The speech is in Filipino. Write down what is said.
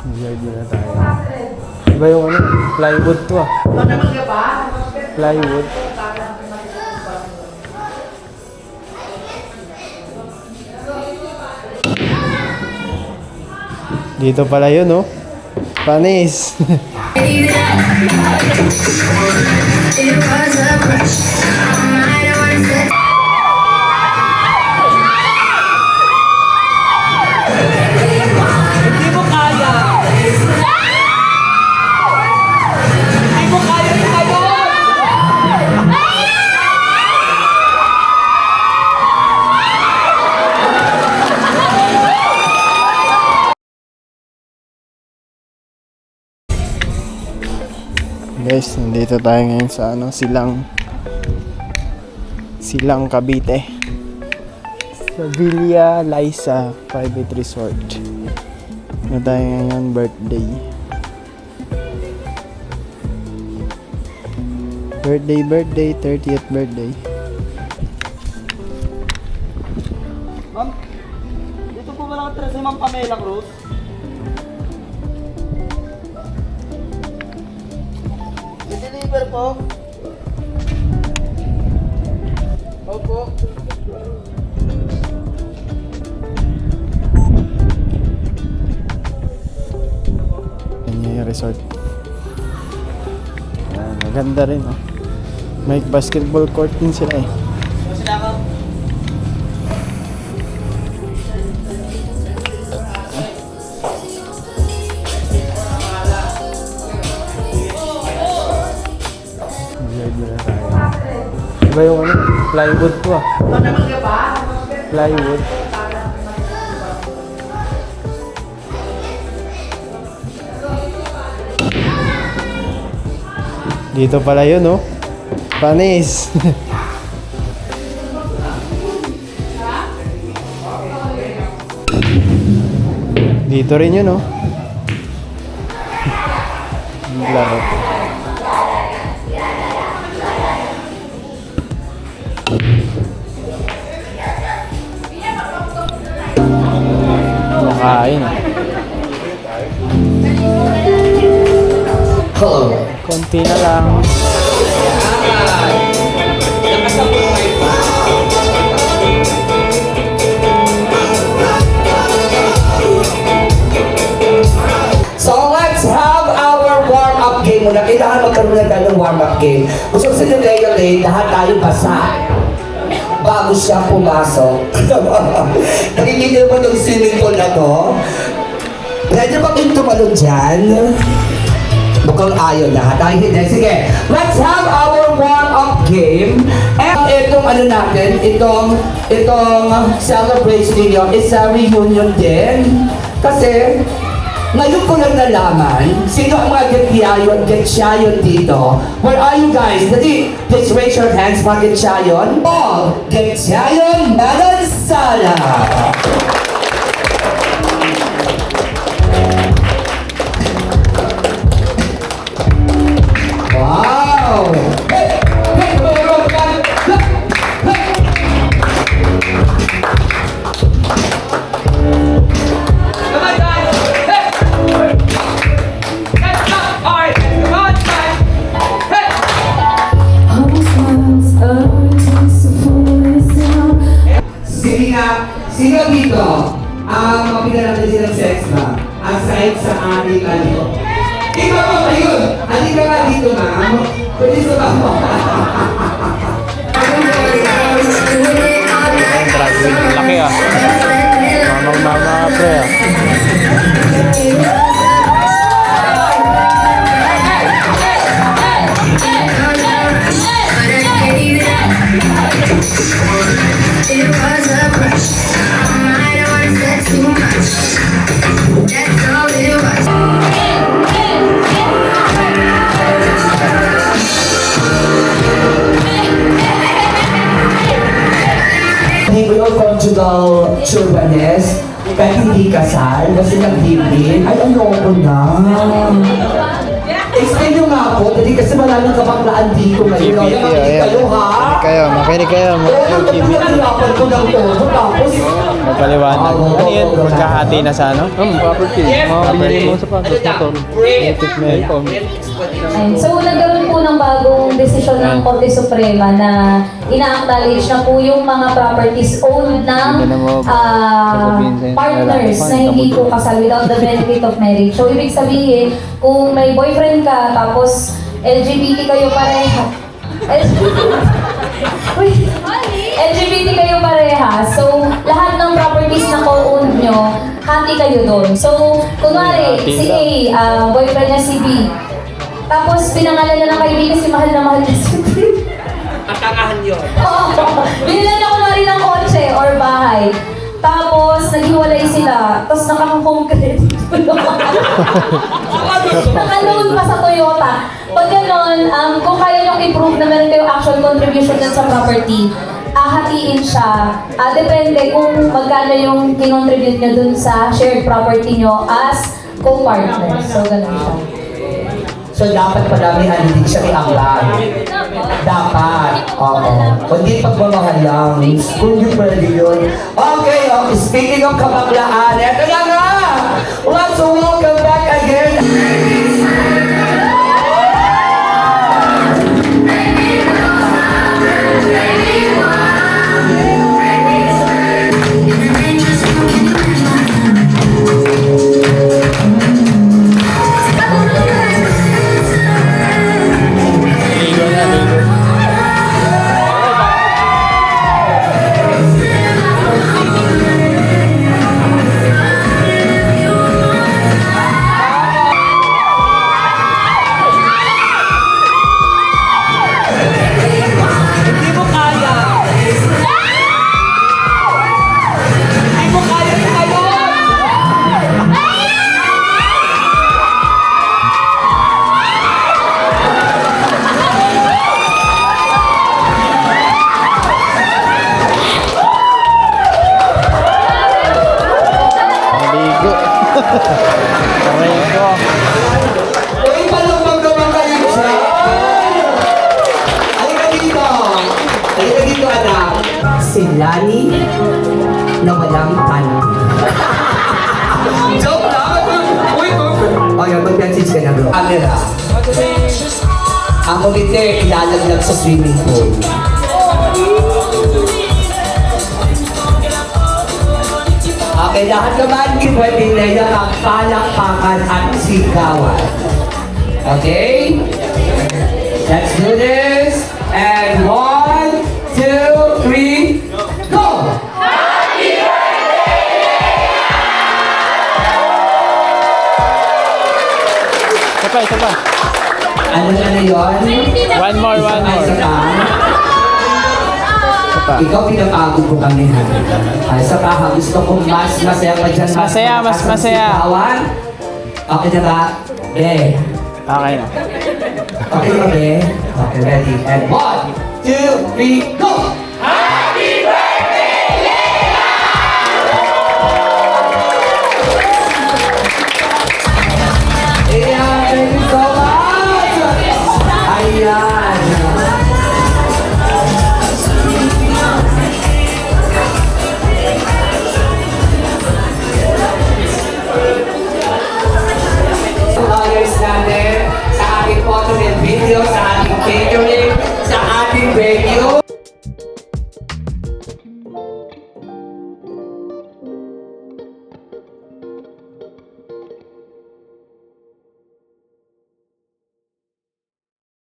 Yard na tayo. Iba yung ano, plywood to ah. Plywood. Dito pala yun, no? Panis. Guys, nandito tayo ngayon sa ano, Silang Cavite. Sa Villa Liza Private Resort. Na tayo ngayon birthday. Birthday, 30th birthday. Ma'am, dito po ba nakatira si Ma'am Pamela Cruz? I-deliver po. Opo. Yan yung resort. Yan, maganda rin oh. May basketball court din sila eh. Sila ka? Yard na tayo. Iba yung ano, plywood to ah. Plywood. Dito pala yun, no? Panis. Dito rin yun, no? Laro. Makain. Konti na lang. So let's have our warm-up game muna. Kailangan magkaroon na tayo ng warm-up game. Gusto ko sa Lay, lahat tayo basa bago siya pumasok. Nakikita mo itong swimming pool na to? Pwede ba kayong tumalon dyan? Mukhang ayaw na. Tayo hindi. Sige, let's have our warm-up game. And itong ano natin, itong celebration ninyo is a reunion din. Kasi, ngayon ko lang nalaman, sino ang mga Getsyayon dito? Where are you guys? Dali, please raise your hands, mga Getsyayon. Oh, Getsyayon Manansala! Wow! Hey! Hey! Sino dito ang mapinalala silang sex ba? Aside sa ating ano? Ikaw mo ayun! Halika ka nga dito, ma'am. Pwede sa ba mo? Laki ah. Mamang-mama pre ah. It was a crush. I don't want to say too much. That's all it was. Hindi ko conjugal childreness, kahit hindi kasal, kasi nag-live-in, ay ayoko na. Explain nyo nga po, kasi maraming kapaklaan dito ngayon. Nakikinig kayo ha? Makinig kayo, mga LGBT. Dapat ko ng todo, tapos... Magpaliwanag. Ano yan? Magkahati na sa ano? Property. Mga binili mo sa patos motor. Electric mail. Ayun. So, nagkaroon po ng bagong desisyon ng Korte Suprema na ina-acknowledge na po yung mga properties owned ng partners na hindi po kasal without the benefit of marriage. So, ibig sabihin, kung may boyfriend ka, tapos LGBT kayo pareha. LGBT kayo pareha. So, lahat ng properties na co-owned nyo, hati kayo doon. So, kunwari, si A, boyfriend niya si B. Tapos, pinangalan na ng kaibigan si mahal na mahal niya si B. Katangahan yun. Oo. Binilan niya kunwari ng kotse or bahay. Tapos, naghiwalay sila. Tapos, naka-home credit. Naka-loan pa sa Toyota. Pag gano'n, kung kaya niyong i-prove na meron kayong actual contribution dun sa property, hatiin siya. Depende kung magkano yung kinontribute niyo dun sa shared property niyo as co-partners. So, gano'n siya. So, dapat pala may halilig siya iambag. Dapat. Oo. Kundi pagmamahal lang. Kung di pwede yun. Okay, speaking of kabaklaan, eto na nga! Let's welcome back again. Maligo. Aray ko. Uy, palambang naman kayo siya! Halika dito! Halika dito, anak! Si Lani na walang panty. Joke lang! Uy, okay, mag-message ka na, bro. Camera. Ang umite, ilalaglag sa swimming pool. Okay, lahat naman pwede na yung palakpakan at sigawan. Okay? Let's do this. And 1, 2, 3, go! Isa pa. Ano na yun? One more. Isa pa. Ikaw pinapagod ko kami ha. Isa pa ha, gusto ko mas masaya pa dyan. Mas masaya. Sigawan. Okay na ba? Okay. Okay na. Okay na ba? Okay, ready. And 1, 2, 3, go! Ayan, thank you so much! Ayan. Followers natin sa ating photo and video, sa ating catering, sa ating venue.